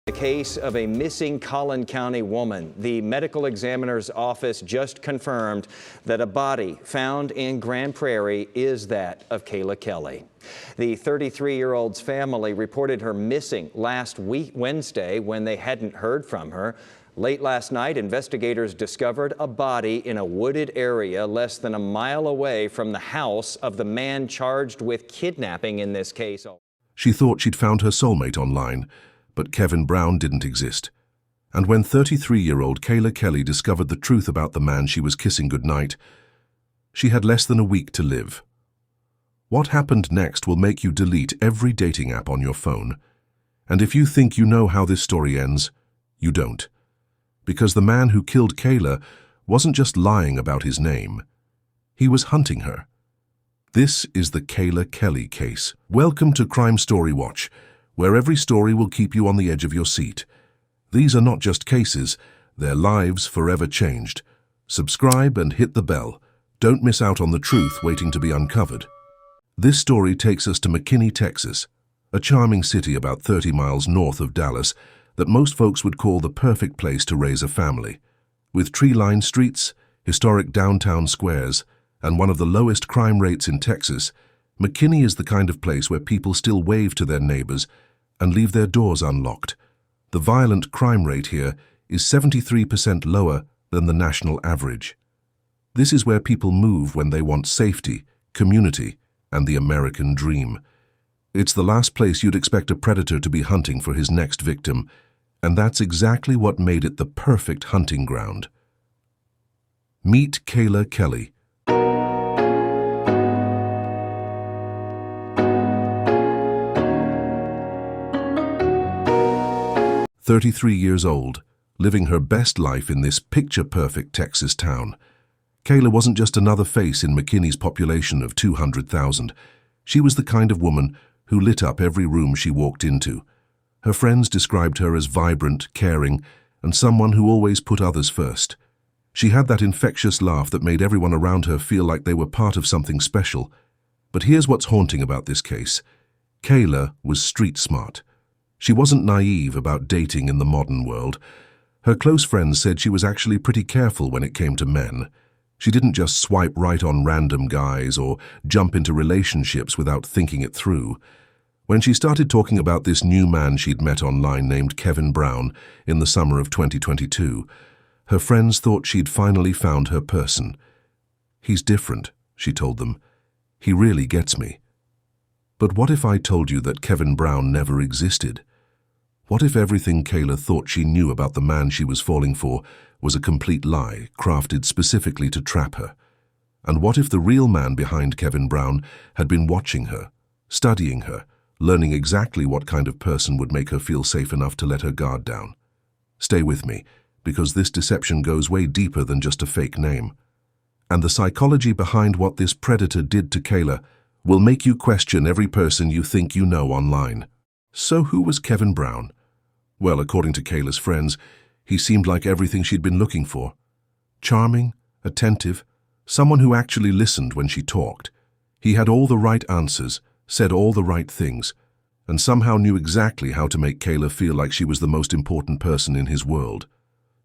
The case of a missing Collin County woman. The medical examiner's office just confirmed that a body found in Grand Prairie is that of Kayla Kelly. The 33-year-old's family reported her missing last week, Wednesday, when they hadn't heard from her. Late last night, investigators discovered a body in a wooded area less than a mile away from the house of the man charged with kidnapping in this case. She thought she'd found her soulmate online, but Kevin Brown didn't exist. And when 33-year-old Kayla Kelly discovered the truth about the man she was kissing goodnight, she had less than a week to live. What happened next will make you delete every dating app on your phone. And if you think you know how this story ends, you don't. Because the man who killed Kayla wasn't just lying about his name. He was hunting her. This is the Kayla Kelly case. Welcome to Crime Story Watch, where every story will keep you on the edge of your seat. These are not just cases, they're lives forever changed. Subscribe and hit the bell. Don't miss out on the truth waiting to be uncovered. This story takes us to McKinney, Texas, a charming city about 30 miles north of Dallas that most folks would call the perfect place to raise a family. With tree-lined streets, historic downtown squares, and one of the lowest crime rates in Texas, McKinney is the kind of place where people still wave to their neighbors and leave their doors unlocked. The violent crime rate here is 73% lower than the national average. This is where people move when they want safety, community, and the American dream. It's the last place you'd expect a predator to be hunting for his next victim, and that's exactly what made it the perfect hunting ground. Meet Kayla Kelly. 33 years old, living her best life in this picture-perfect Texas town. Kayla wasn't just another face in McKinney's population of 200,000. She was the kind of woman who lit up every room she walked into. Her friends described her as vibrant, caring, and someone who always put others first. She had that infectious laugh that made everyone around her feel like they were part of something special. But here's what's haunting about this case. Kayla was street smart. She wasn't naive about dating in the modern world. Her close friends said she was actually pretty careful when it came to men. She didn't just swipe right on random guys or jump into relationships without thinking it through. When she started talking about this new man she'd met online named Kevin Brown in the summer of 2022, her friends thought she'd finally found her person. "He's different," she told them. "He really gets me." But what if I told you that Kevin Brown never existed? What if everything Kayla thought she knew about the man she was falling for was a complete lie, crafted specifically to trap her? And what if the real man behind Kevin Brown had been watching her, studying her, learning exactly what kind of person would make her feel safe enough to let her guard down? Stay with me, because this deception goes way deeper than just a fake name. And the psychology behind what this predator did to Kayla will make you question every person you think you know online. So who was Kevin Brown? Well, according to Kayla's friends, he seemed like everything she'd been looking for. Charming, attentive, someone who actually listened when she talked. He had all the right answers, said all the right things, and somehow knew exactly how to make Kayla feel like she was the most important person in his world.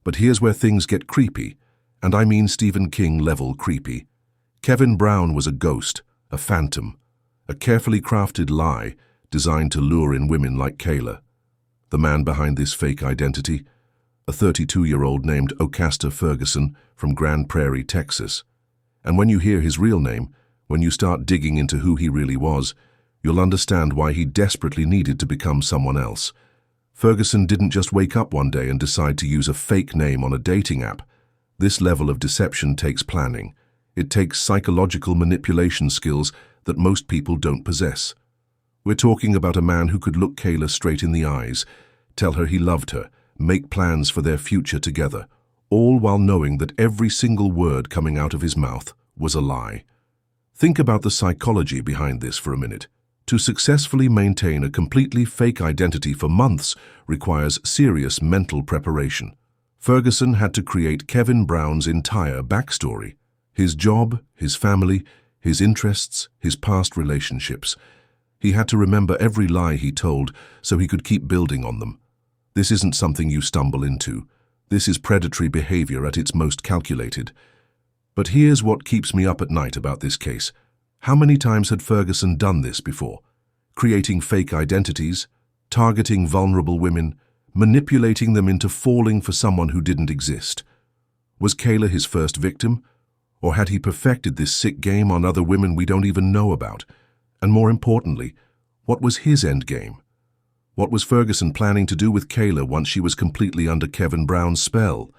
But here's where things get creepy, and I mean Stephen King-level creepy. Kevin Brown was a ghost, a phantom, a carefully crafted lie designed to lure in women like Kayla. The man behind this fake identity, a 32-year-old named Ocasta Ferguson from Grand Prairie, Texas. And when you hear his real name, when you start digging into who he really was, you'll understand why he desperately needed to become someone else. Ferguson didn't just wake up one day and decide to use a fake name on a dating app. This level of deception takes planning. It takes psychological manipulation skills that most people don't possess. We're talking about a man who could look Kayla straight in the eyes, tell her he loved her, make plans for their future together, all while knowing that every single word coming out of his mouth was a lie. Think about the psychology behind this for a minute. To successfully maintain a completely fake identity for months requires serious mental preparation. Ferguson had to create Kevin Brown's entire backstory. His job, his family, his interests, his past relationships. He had to remember every lie he told so he could keep building on them. This isn't something you stumble into. This is predatory behavior at its most calculated. But here's what keeps me up at night about this case. How many times had Ferguson done this before? Creating fake identities, targeting vulnerable women, manipulating them into falling for someone who didn't exist. Was Kayla his first victim? Or had he perfected this sick game on other women we don't even know about? And more importantly, what was his end game? What was Ferguson planning to do with Kayla once she was completely under Kevin Brown's spell?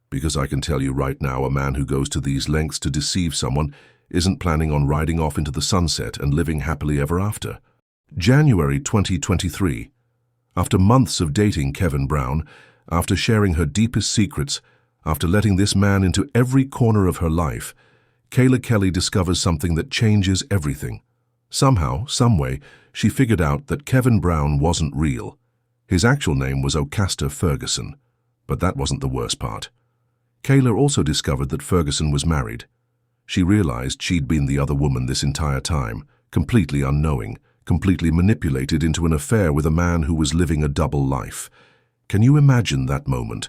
Because I can tell you right now, a man who goes to these lengths to deceive someone isn't planning on riding off into the sunset and living happily ever after. January 2023. After months of dating Kevin Brown, after sharing her deepest secrets, after letting this man into every corner of her life, Kayla Kelly discovers something that changes everything. Somehow, someway, she figured out that Kevin Brown wasn't real. His actual name was Ocasta Ferguson, but that wasn't the worst part. Kayla also discovered that Ferguson was married. She realized she'd been the other woman this entire time, completely unknowing, completely manipulated into an affair with a man who was living a double life. Can you imagine that moment?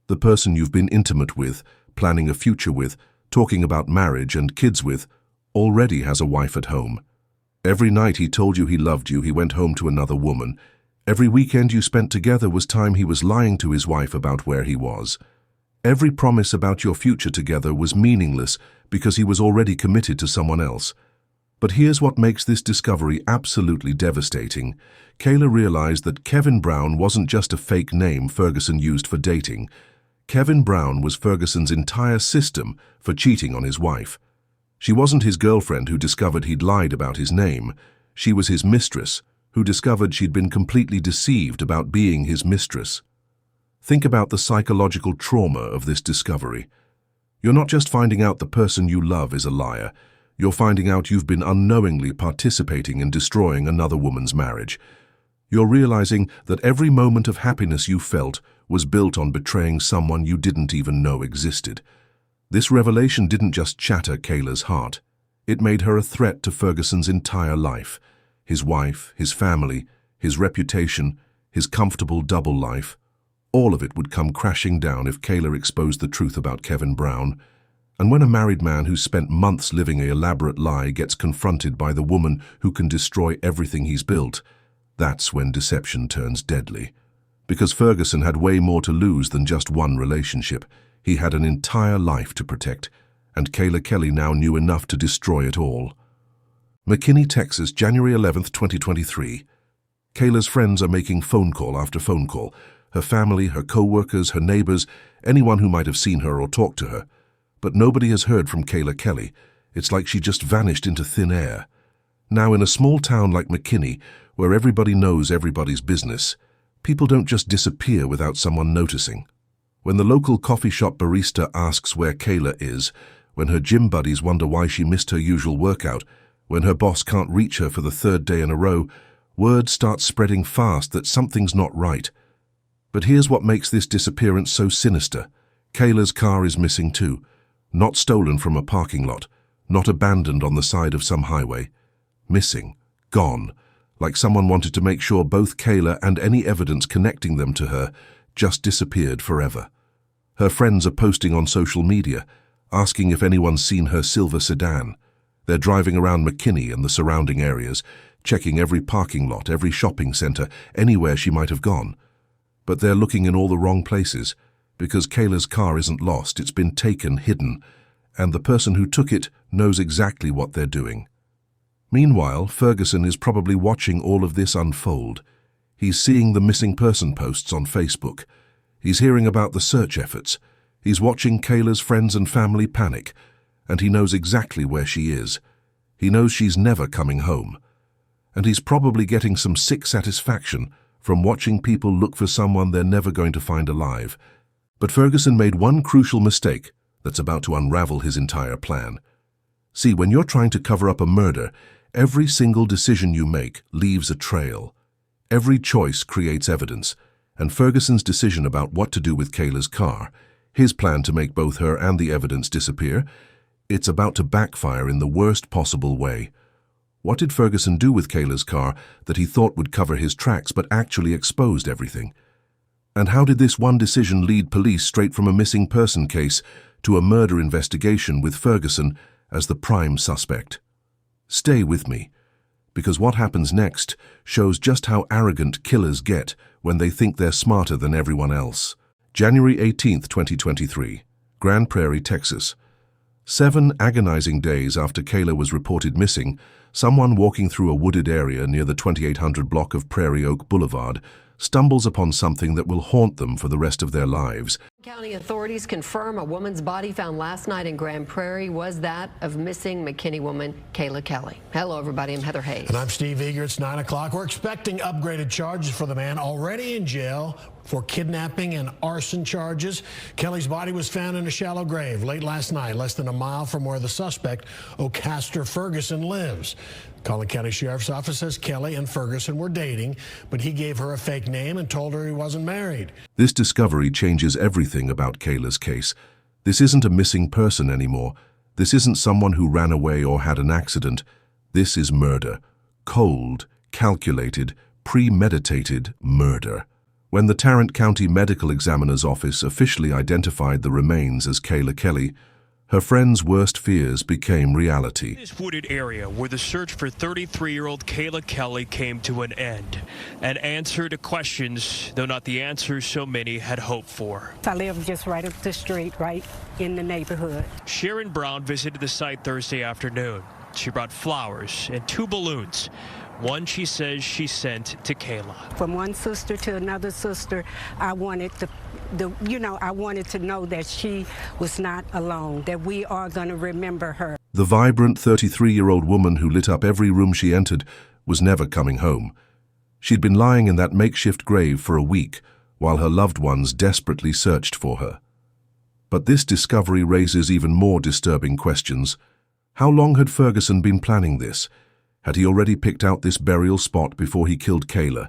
The person you've been intimate with, planning a future with, talking about marriage and kids with, already has a wife at home. Every night he told you he loved you, he went home to another woman. Every weekend you spent together was time he was lying to his wife about where he was. Every promise about your future together was meaningless because he was already committed to someone else. But here's what makes this discovery absolutely devastating. Kayla realized that Kevin Brown wasn't just a fake name Ferguson used for dating. Kevin Brown was Ferguson's entire system for cheating on his wife. She wasn't his girlfriend who discovered he'd lied about his name. She was his mistress, who discovered she'd been completely deceived about being his mistress. Think about the psychological trauma of this discovery. You're not just finding out the person you love is a liar. You're finding out you've been unknowingly participating in destroying another woman's marriage. You're realizing that every moment of happiness you felt was built on betraying someone you didn't even know existed. This revelation didn't just shatter Kayla's heart. It made her a threat to Ferguson's entire life. His wife, his family, his reputation, his comfortable double life. All of it would come crashing down if Kayla exposed the truth about Kevin Brown. And when a married man who spent months living an elaborate lie gets confronted by the woman who can destroy everything he's built, that's when deception turns deadly. Because Ferguson had way more to lose than just one relationship. He had an entire life to protect, and Kayla Kelly now knew enough to destroy it all. McKinney, Texas, January 11th, 2023. Kayla's friends are making phone call after phone call. Her family, her co-workers, her neighbors, anyone who might have seen her or talked to her. But nobody has heard from Kayla Kelly. It's like she just vanished into thin air. Now, in a small town like McKinney, where everybody knows everybody's business, people don't just disappear without someone noticing. When the local coffee shop barista asks where Kayla is, when her gym buddies wonder why she missed her usual workout, when her boss can't reach her for the third day in a row, word starts spreading fast that something's not right. But here's what makes this disappearance so sinister. Kayla's car is missing too. Not stolen from a parking lot, not abandoned on the side of some highway. Missing, gone, like someone wanted to make sure both Kayla and any evidence connecting them to her just disappeared forever. Her friends are posting on social media, asking if anyone's seen her silver sedan. They're driving around McKinney and the surrounding areas, checking every parking lot, every shopping center, anywhere she might have gone. But they're looking in all the wrong places, because Kayla's car isn't lost, it's been taken, hidden, and the person who took it knows exactly what they're doing. Meanwhile, Ferguson is probably watching all of this unfold. He's seeing the missing person posts on Facebook. He's hearing about the search efforts. He's watching Kayla's friends and family panic, and he knows exactly where she is. He knows she's never coming home. And he's probably getting some sick satisfaction from watching people look for someone they're never going to find alive. But Ferguson made one crucial mistake that's about to unravel his entire plan. See, when you're trying to cover up a murder, every single decision you make leaves a trail. Every choice creates evidence, and Ferguson's decision about what to do with Kayla's car, his plan to make both her and the evidence disappear, it's about to backfire in the worst possible way. What did Ferguson do with Kayla's car that he thought would cover his tracks but actually exposed everything? And how did this one decision lead police straight from a missing person case to a murder investigation with Ferguson as the prime suspect? Stay with me, because what happens next shows just how arrogant killers get when they think they're smarter than everyone else. January 18th, 2023, Grand Prairie, Texas. 7 agonizing days after Kayla was reported missing, someone walking through a wooded area near the 2800 block of Prairie Oak Boulevard stumbles upon something that will haunt them for the rest of their lives. County authorities confirm a woman's body found last night in Grand Prairie was that of missing McKinney woman Kayla Kelly. Hello, everybody. I'm Heather Hayes. And I'm Steve Eager. It's 9 o'clock. We're expecting upgraded charges for the man already in jail for kidnapping and arson charges. Kelly's body was found in a shallow grave late last night, less than a mile from where the suspect, O'Caster Ferguson, lives. Collin County Sheriff's Office says Kelly and Ferguson were dating, but he gave her a fake name and told her he wasn't married. This discovery changes everything about Kayla's case. This isn't a missing person anymore. This isn't someone who ran away or had an accident. This is murder. Cold, calculated, premeditated murder. When the Tarrant County Medical Examiner's Office officially identified the remains as Kayla Kelly, her friend's worst fears became reality. This wooded area where the search for 33-year-old Kayla Kelly came to an end. An answer to questions, though not the answers so many had hoped for. I live just right up the street, right in the neighborhood. Sharon Brown visited the site Thursday afternoon. She brought flowers and 2 balloons. One she says she sent to Kayla. From one sister to another sister, I wanted I wanted to know that she was not alone, that we are going to remember her. The vibrant 33-year-old woman who lit up every room she entered was never coming home. She'd been lying in that makeshift grave for a week while her loved ones desperately searched for her. But this discovery raises even more disturbing questions. How long had Ferguson been planning this? Had he already picked out this burial spot before he killed Kayla?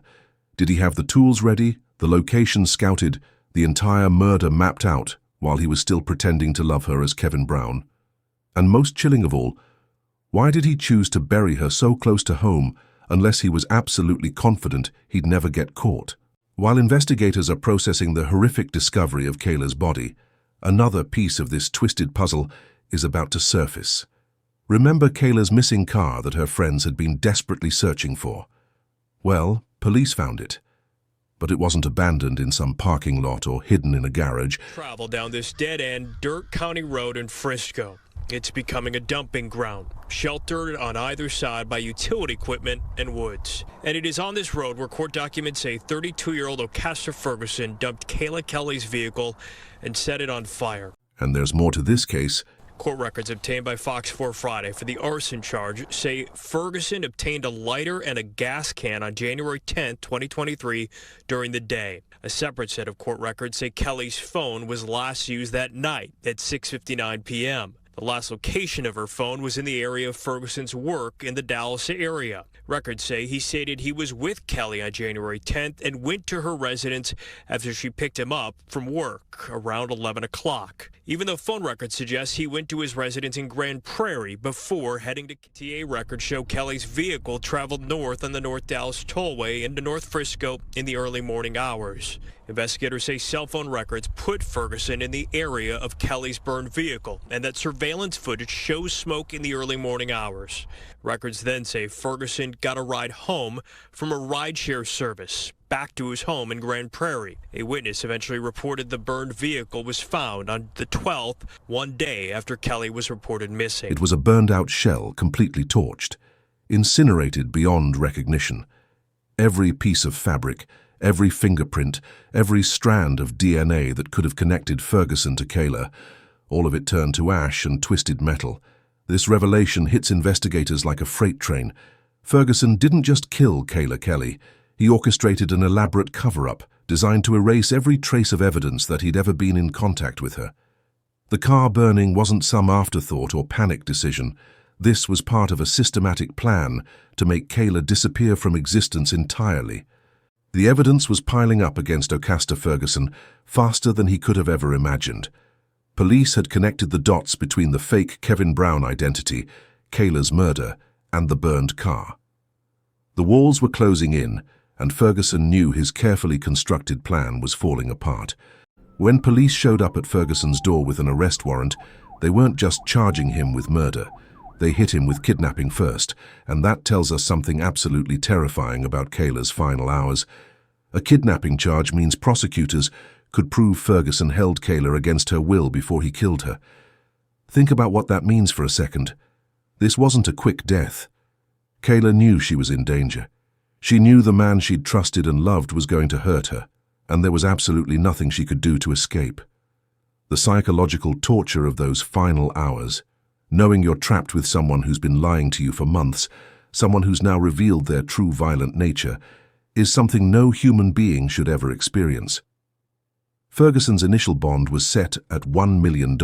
Did he have the tools ready, the location scouted, the entire murder mapped out while he was still pretending to love her as Kevin Brown? And most chilling of all, why did he choose to bury her so close to home unless he was absolutely confident he'd never get caught? While investigators are processing the horrific discovery of Kayla's body, another piece of this twisted puzzle is about to surface. Remember Kayla's missing car that her friends had been desperately searching for? Well, police found it. But it wasn't abandoned in some parking lot or hidden in a garage. Travel down this dead-end dirt county road in Frisco. It's becoming a dumping ground, sheltered on either side by utility equipment and woods. And it is on this road where court documents say 32-year-old O'Caster Ferguson dumped Kayla Kelly's vehicle and set it on fire. And there's more to this case. Court records obtained by Fox 4 Friday for the arson charge say Ferguson obtained a lighter and a gas can on January 10, 2023 during the day. A separate set of court records say Kelly's phone was last used that night at 6:59 p.m. The last location of her phone was in the area of Ferguson's work in the Dallas area. Records say he stated he was with Kelly on January 10th and went to her residence after she picked him up from work around 11 o'clock. Even though phone records suggest he went to his residence in Grand Prairie before heading to TA records show Kelly's vehicle traveled north on the North Dallas Tollway into North Frisco in the early morning hours. Investigators say cell phone records put Ferguson in the area of Kelly's burned vehicle and that surveillance footage shows smoke in the early morning hours. Records then say Ferguson got a ride home from a rideshare service back to his home in Grand Prairie. A witness eventually reported the burned vehicle was found on the 12th, one day after Kelly was reported missing. It was a burned-out shell, completely torched, incinerated beyond recognition. Every piece of fabric, every fingerprint, every strand of DNA that could have connected Ferguson to Kayla, all of it turned to ash and twisted metal. This revelation hits investigators like a freight train. Ferguson didn't just kill Kayla Kelly. He orchestrated an elaborate cover-up designed to erase every trace of evidence that he'd ever been in contact with her. The car burning wasn't some afterthought or panic decision. This was part of a systematic plan to make Kayla disappear from existence entirely. The evidence was piling up against O'Caster Ferguson faster than he could have ever imagined. Police had connected the dots between the fake Kevin Brown identity, Kayla's murder, and the burned car. The walls were closing in, and Ferguson knew his carefully constructed plan was falling apart. When police showed up at Ferguson's door with an arrest warrant, they weren't just charging him with murder. They hit him with kidnapping first, and that tells us something absolutely terrifying about Kayla's final hours. A kidnapping charge means prosecutors could prove Ferguson held Kayla against her will before he killed her. Think about what that means for a second. This wasn't a quick death. Kayla knew she was in danger. She knew the man she'd trusted and loved was going to hurt her, and there was absolutely nothing she could do to escape. The psychological torture of those final hours, knowing you're trapped with someone who's been lying to you for months, someone who's now revealed their true violent nature, is something no human being should ever experience. Ferguson's initial bond was set at $1 million,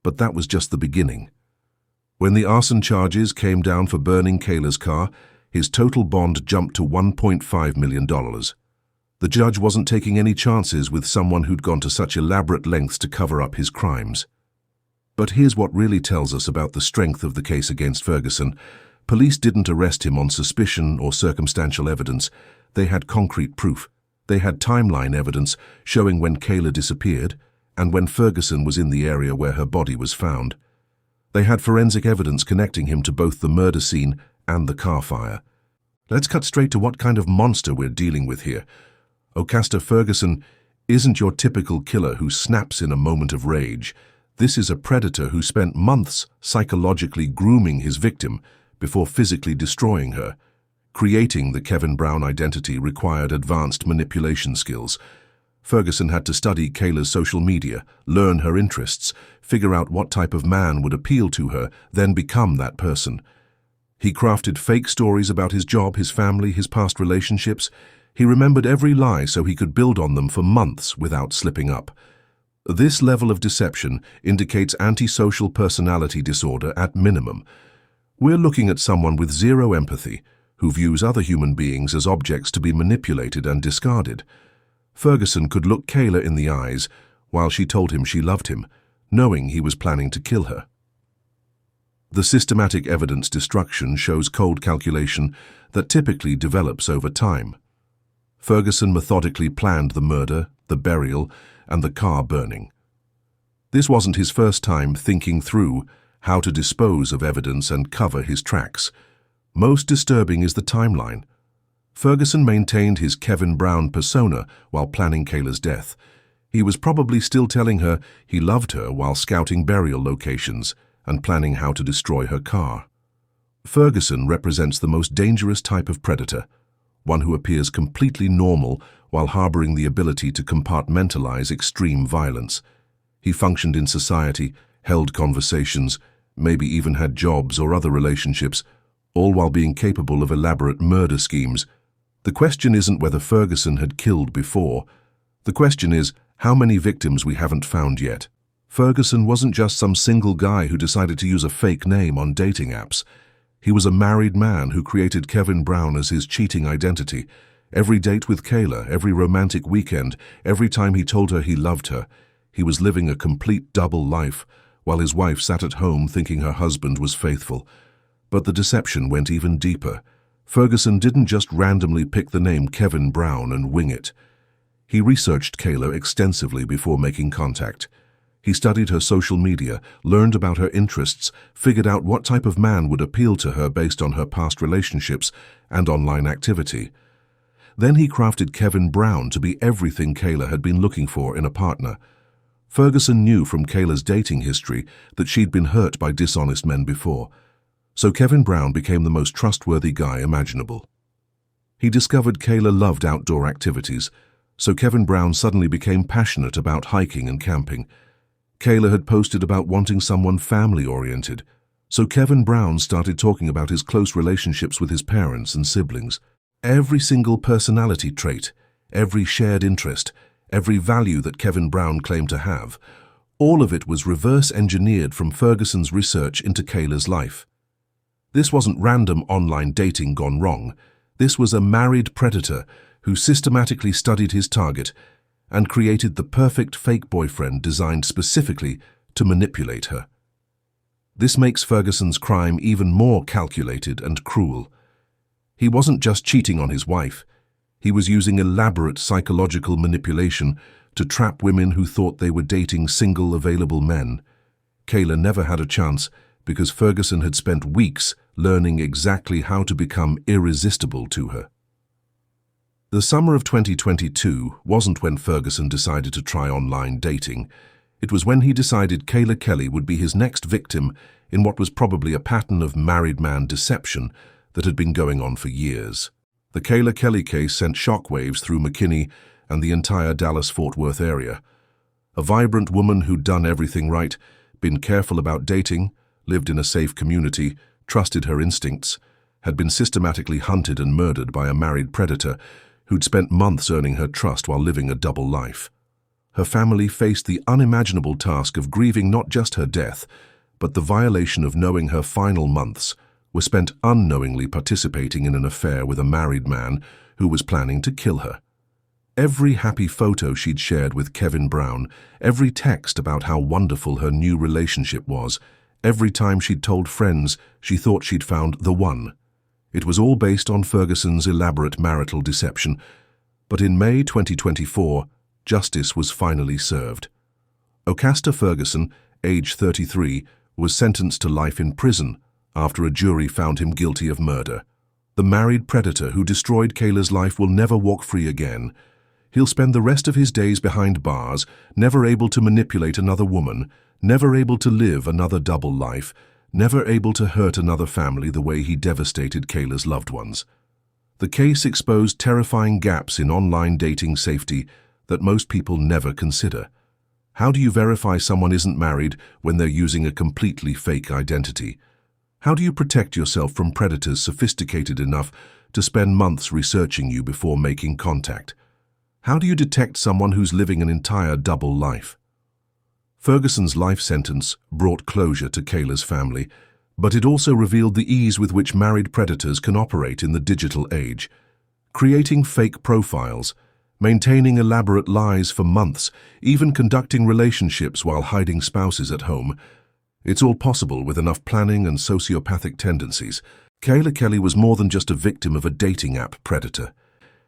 but that was just the beginning. When the arson charges came down for burning Kayla's car, his total bond jumped to $1.5 million. The judge wasn't taking any chances with someone who'd gone to such elaborate lengths to cover up his crimes. But here's what really tells us about the strength of the case against Ferguson. Police didn't arrest him on suspicion or circumstantial evidence. They had concrete proof. They had timeline evidence showing when Kayla disappeared and when Ferguson was in the area where her body was found. They had forensic evidence connecting him to both the murder scene and the car fire. Let's cut straight to what kind of monster we're dealing with here. Ocaster Ferguson isn't your typical killer who snaps in a moment of rage. This is a predator who spent months psychologically grooming his victim before physically destroying her. Creating the Kevin Brown identity required advanced manipulation skills. Ferguson had to study Kayla's social media, learn her interests, figure out what type of man would appeal to her, then become that person. He crafted fake stories about his job, his family, his past relationships. He remembered every lie so he could build on them for months without slipping up. This level of deception indicates antisocial personality disorder at minimum. We're looking at someone with zero empathy, who views other human beings as objects to be manipulated and discarded. Ferguson could look Kayla in the eyes while she told him she loved him, knowing he was planning to kill her. The systematic evidence destruction shows cold calculation that typically develops over time. Ferguson methodically planned the murder, the burial, and the car burning. This wasn't his first time thinking through how to dispose of evidence and cover his tracks. Most disturbing is the timeline. Ferguson maintained his Kevin Brown persona while planning Kayla's death. He was probably still telling her he loved her while scouting burial locations and planning how to destroy her car. Ferguson represents the most dangerous type of predator, one who appears completely normal while harboring the ability to compartmentalize extreme violence. He functioned in society, held conversations, maybe even had jobs or other relationships, all while being capable of elaborate murder schemes. The question isn't whether Ferguson had killed before. The question is how many victims we haven't found yet. Ferguson wasn't just some single guy who decided to use a fake name on dating apps. He was a married man who created Kevin Brown as his cheating identity. Every date with Kayla, every romantic weekend, every time he told her he loved her, he was living a complete double life, while his wife sat at home thinking her husband was faithful. But the deception went even deeper. Ferguson didn't just randomly pick the name Kevin Brown and wing it. He researched Kayla extensively before making contact. He studied her social media, learned about her interests, figured out what type of man would appeal to her based on her past relationships and online activity. Then he crafted Kevin Brown to be everything Kayla had been looking for in a partner. Ferguson knew from Kayla's dating history that she'd been hurt by dishonest men before, so Kevin Brown became the most trustworthy guy imaginable. He discovered Kayla loved outdoor activities, so Kevin Brown suddenly became passionate about hiking and camping. Kayla had posted about wanting someone family-oriented, so Kevin Brown started talking about his close relationships with his parents and siblings. Every single personality trait, every shared interest, every value that Kevin Brown claimed to have, all of it was reverse-engineered from Ferguson's research into Kayla's life. This wasn't random online dating gone wrong. This was a married predator who systematically studied his target and created the perfect fake boyfriend designed specifically to manipulate her. This makes Ferguson's crime even more calculated and cruel. He wasn't just cheating on his wife, He was using elaborate psychological manipulation to trap women who thought they were dating single available men. Kayla never had a chance because Ferguson had spent weeks learning exactly how to become irresistible to her. The summer of 2022 wasn't when Ferguson decided to try online dating. It was when he decided Kayla Kelly would be his next victim in what was probably a pattern of married man deception that had been going on for years. The Kayla Kelly case sent shockwaves through McKinney and the entire Dallas-Fort Worth area. A vibrant woman who'd done everything right, been careful about dating, lived in a safe community, trusted her instincts, had been systematically hunted and murdered by a married predator who'd spent months earning her trust while living a double life. Her family faced the unimaginable task of grieving not just her death, but the violation of knowing her final months were spent unknowingly participating in an affair with a married man who was planning to kill her. Every happy photo she'd shared with Kevin Brown, every text about how wonderful her new relationship was, every time she'd told friends she thought she'd found the one. It was all based on Ferguson's elaborate marital deception. But in May 2024, justice was finally served. Ocasta Ferguson, age 33, was sentenced to life in prison after a jury found him guilty of murder. The married predator who destroyed Kayla's life will never walk free again. He'll spend the rest of his days behind bars, never able to manipulate another woman, never able to live another double life, never able to hurt another family the way he devastated Kayla's loved ones. The case exposed terrifying gaps in online dating safety that most people never consider. How do you verify someone isn't married when they're using a completely fake identity? How do you protect yourself from predators sophisticated enough to spend months researching you before making contact? How do you detect someone who's living an entire double life? Ferguson's life sentence brought closure to Kayla's family, but it also revealed the ease with which married predators can operate in the digital age. Creating fake profiles, maintaining elaborate lies for months, even conducting relationships while hiding spouses at home. It's all possible with enough planning and sociopathic tendencies. Kayla Kelly was more than just a victim of a dating app predator.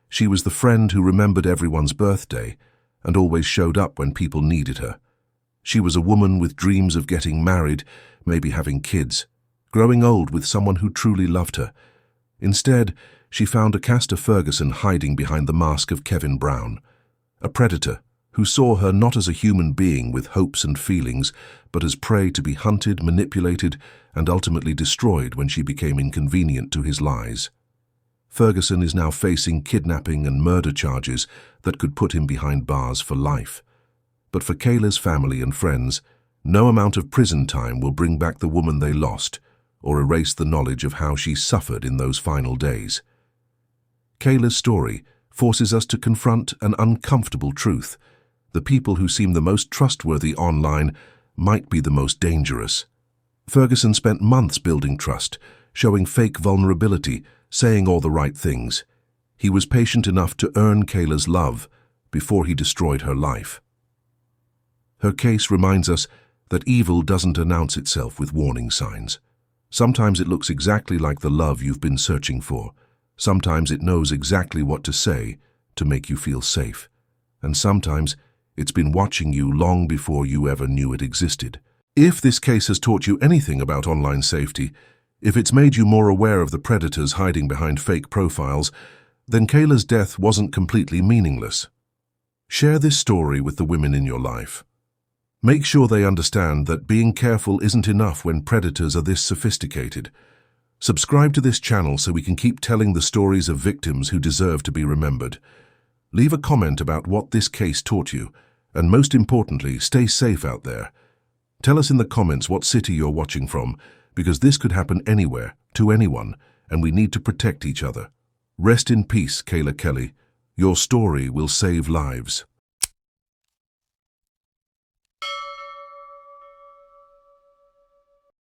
She was the friend who remembered everyone's birthday and always showed up when people needed her. She was a woman with dreams of getting married, maybe having kids, growing old with someone who truly loved her. Instead, she found Ocasta Ferguson hiding behind the mask of Kevin Brown, a predator who saw her not as a human being with hopes and feelings, but as prey to be hunted, manipulated, and ultimately destroyed when she became inconvenient to his lies. Ferguson is now facing kidnapping and murder charges that could put him behind bars for life. But for Kayla's family and friends, no amount of prison time will bring back the woman they lost or erase the knowledge of how she suffered in those final days. Kayla's story forces us to confront an uncomfortable truth. The people who seem the most trustworthy online might be the most dangerous. Ferguson spent months building trust, showing fake vulnerability, saying all the right things. He was patient enough to earn Kayla's love before he destroyed her life. Her case reminds us that evil doesn't announce itself with warning signs. Sometimes it looks exactly like the love you've been searching for. Sometimes it knows exactly what to say to make you feel safe. And sometimes it's been watching you long before you ever knew it existed. If this case has taught you anything about online safety, if it's made you more aware of the predators hiding behind fake profiles, then Kayla's death wasn't completely meaningless. Share this story with the women in your life. Make sure they understand that being careful isn't enough when predators are this sophisticated. Subscribe to this channel so we can keep telling the stories of victims who deserve to be remembered. Leave a comment about what this case taught you, and most importantly, stay safe out there. Tell us in the comments what city you're watching from, because this could happen anywhere, to anyone, and we need to protect each other. Rest in peace, Kayla Kelly. Your story will save lives.